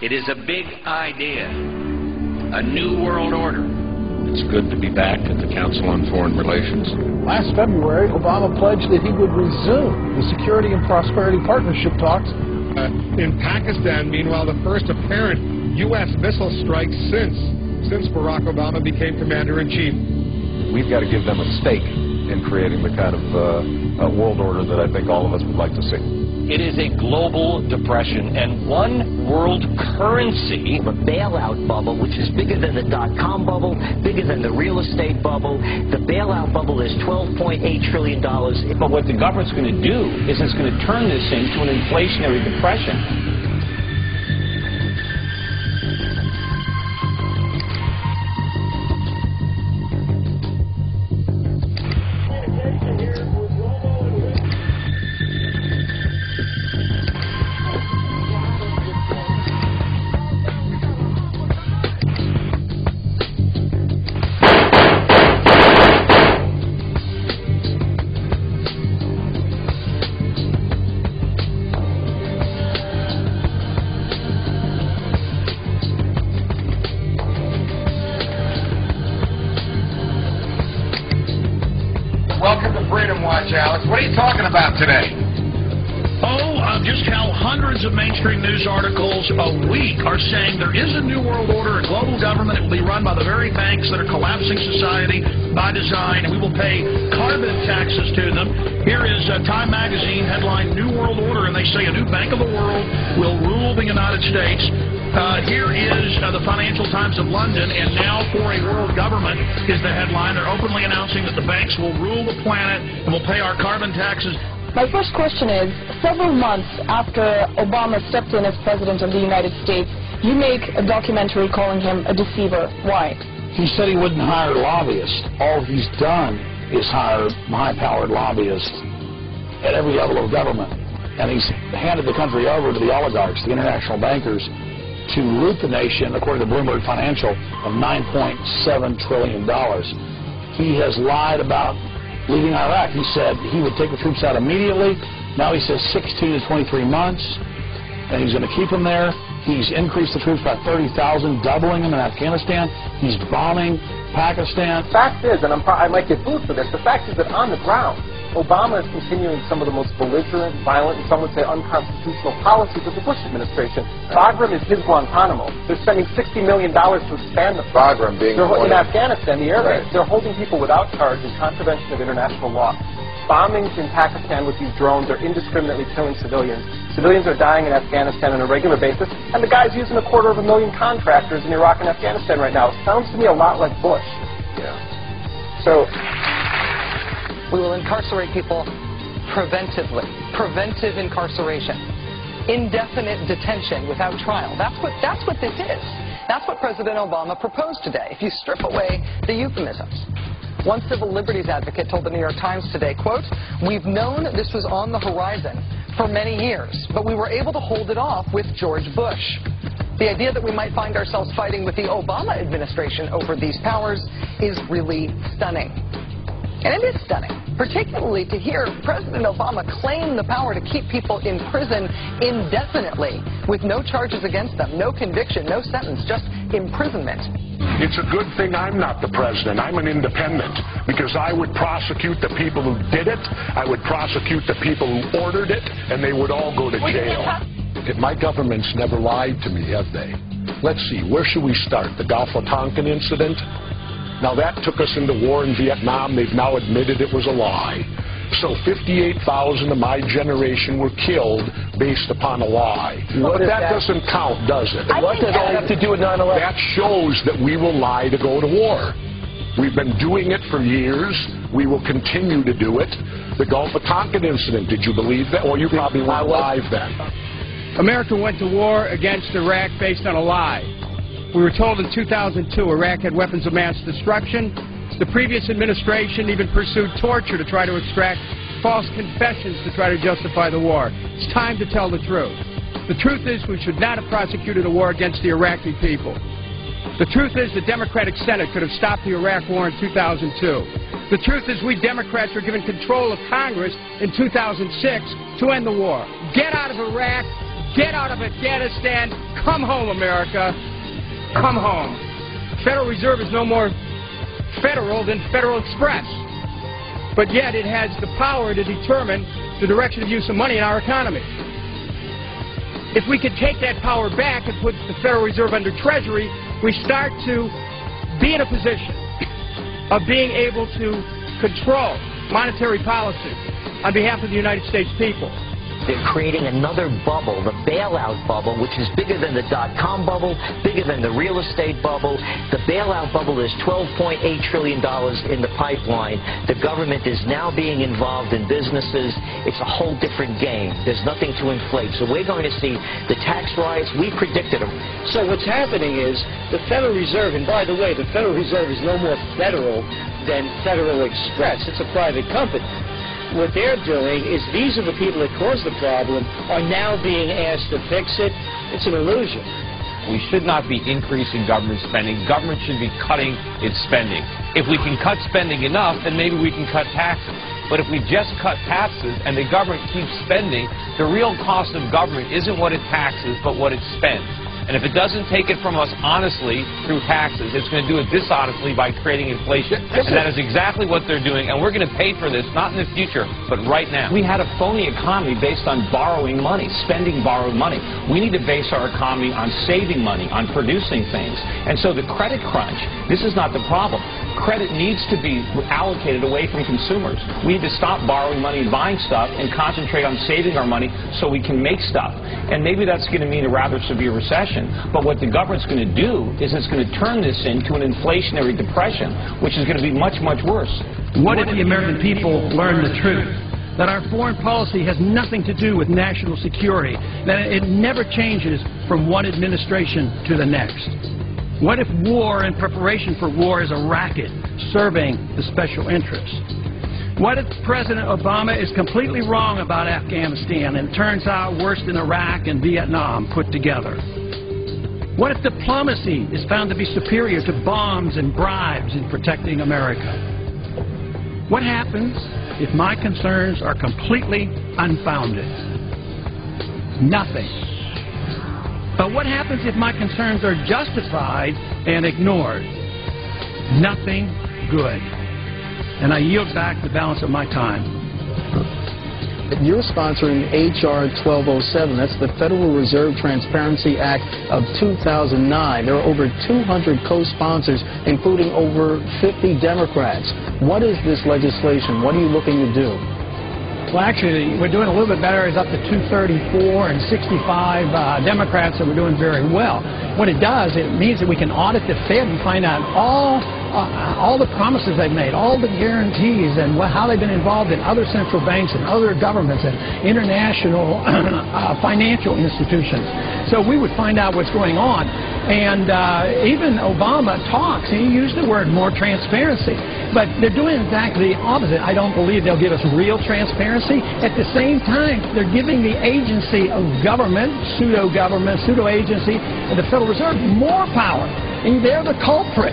It is a big idea, a new world order. It's good to be back at the Council on Foreign Relations. Last February, Obama pledged that he would resume the Security and Prosperity Partnership talks. In Pakistan, meanwhile, the first apparent U.S. missile strike since Barack Obama became commander-in-chief. We've got to give them a stake in creating the kind of world order that I think all of us would like to see. It is a global depression, and one world currency. The bailout bubble, which is bigger than the dot-com bubble, bigger than the real estate bubble. The bailout bubble is $12.8 trillion. But what the government's going to do is it's going to turn this into an inflationary depression. Welcome to Freedom Watch, Alex. What are you talking about today? Just how hundreds of mainstream news articles a week are saying there is a new world order, a global government. It will be run by the very banks that are collapsing society by design, and we will pay carbon taxes to them. Here is Time Magazine headline, New World Order, and they say a new bank of the world will rule the United States. Here is the Financial Times of London, and now for a world government is the headline. They're openly announcing that the banks will rule the planet and will pay our carbon taxes. My first question is, several months after Obama stepped in as President of the United States, you make a documentary calling him a deceiver. Why? He said he wouldn't hire lobbyists. All he's done is hire high-powered lobbyists at every level of government. And he's handed the country over to the oligarchs, the international bankers, to loot the nation, according to Bloomberg Financial, of $9.7 trillion. He has lied about leaving Iraq. He said he would take the troops out immediately. Now he says 16 to 23 months, and he's going to keep them there. He's increased the troops by 30,000, doubling them in Afghanistan. He's bombing Pakistan. The fact is, and I might get booed for this, the fact is that on the ground, Obama is continuing some of the most belligerent, violent, and some would say unconstitutional policies of the Bush administration. Bagram is his Guantanamo. They're spending $60 million to expand the Bagram being in Afghanistan, the air base. They're holding people without charge in contravention of international law. Bombings in Pakistan with these drones are indiscriminately killing civilians. Civilians are dying in Afghanistan on a regular basis, and the guy's using 250,000 contractors in Iraq and Afghanistan right now. It sounds to me a lot like Bush. Yeah. So we will incarcerate people preventively. Preventive incarceration. Indefinite detention without trial. That's what this is. That's what President Obama proposed today, if you strip away the euphemisms. One civil liberties advocate told the New York Times today, quote, "We've known this was on the horizon for many years, but we were able to hold it off with George Bush. The idea that we might find ourselves fighting with the Obama administration over these powers is really stunning." And it is stunning, particularly to hear President Obama claim the power to keep people in prison indefinitely with no charges against them, no conviction, no sentence, just imprisonment. It's a good thing I'm not the president. I'm an independent, because I would prosecute the people who did it, I would prosecute the people who ordered it, and they would all go to jail. My government's never lied to me, have they? Let's see, where should we start? The Gulf of Tonkin incident? Now that took us into war in Vietnam. They've now admitted it was a lie. So 58,000 of my generation were killed based upon a lie. But that doesn't count, does it? What does that have to do with 9/11? That shows that we will lie to go to war. We've been doing it for years. We will continue to do it. The Gulf of Tonkin incident, did you believe that? Well, you probably weren't alive then. America went to war against Iraq based on a lie. We were told in 2002 Iraq had weapons of mass destruction. The previous administration even pursued torture to try to extract false confessions to try to justify the war. It's time to tell the truth. The truth is we should not have prosecuted a war against the Iraqi people. The truth is the Democratic Senate could have stopped the Iraq war in 2002. The truth is we Democrats were given control of Congress in 2006 to end the war. Get out of Iraq. Get out of Afghanistan. Come home, America. Come home. Federal Reserve is no more federal than Federal Express. But yet it has the power to determine the direction of use of money in our economy. If we could take that power back and put the Federal Reserve under Treasury, we start to be in a position of being able to control monetary policy on behalf of the United States people. They're creating another bubble, the bailout bubble, which is bigger than the dot-com bubble, bigger than the real estate bubble. The bailout bubble is $12.8 trillion in the pipeline. The government is now being involved in businesses. It's a whole different game. There's nothing to inflate. So we're going to see the tax riots. We predicted them. So what's happening is the Federal Reserve, and by the way, the Federal Reserve is no more federal than Federal Express. It's a private company. What they're doing is these are the people that caused the problem are now being asked to fix it. It's an illusion. We should not be increasing government spending. Government should be cutting its spending. If we can cut spending enough, then maybe we can cut taxes. But if we just cut taxes and the government keeps spending, the real cost of government isn't what it taxes, but what it spends. And if it doesn't take it from us honestly through taxes, it's going to do it dishonestly by creating inflation. And that is exactly what they're doing. And we're going to pay for this, not in the future, but right now. We had a phony economy based on borrowing money, spending borrowed money. We need to base our economy on saving money, on producing things. And so the credit crunch, this is not the problem. Credit needs to be allocated away from consumers. We need to stop borrowing money and buying stuff and concentrate on saving our money so we can make stuff. And maybe that's going to mean a rather severe recession. But what the government's going to do is it's going to turn this into an inflationary depression, which is going to be much, much worse. What if the American people learn the truth? That our foreign policy has nothing to do with national security, that it never changes from one administration to the next. What if war and preparation for war is a racket serving the special interests? What if President Obama is completely wrong about Afghanistan and it turns out worse than Iraq and Vietnam put together? What if diplomacy is found to be superior to bombs and bribes in protecting America? What happens if my concerns are completely unfounded? Nothing. But what happens if my concerns are justified and ignored? Nothing good. And I yield back the balance of my time. You're sponsoring H.R. 1207. That's the Federal Reserve Transparency Act of 2009. There are over 200 co-sponsors, including over 50 Democrats. What is this legislation? What are you looking to do? Well, actually, we're doing a little bit better. It's up to 234 and 65 Democrats, so we're doing very well. What it does, it means that we can audit the Fed and find out all the promises they've made, all the guarantees, and how they've been involved in other central banks and other governments and international financial institutions. So we would find out what's going on. And even Obama talks, he used the word more transparency. But they're doing exactly the opposite. I don't believe they'll give us real transparency. At the same time, they're giving the agency of government, pseudo-agency, and the Federal Reserve more power. And they're the culprit.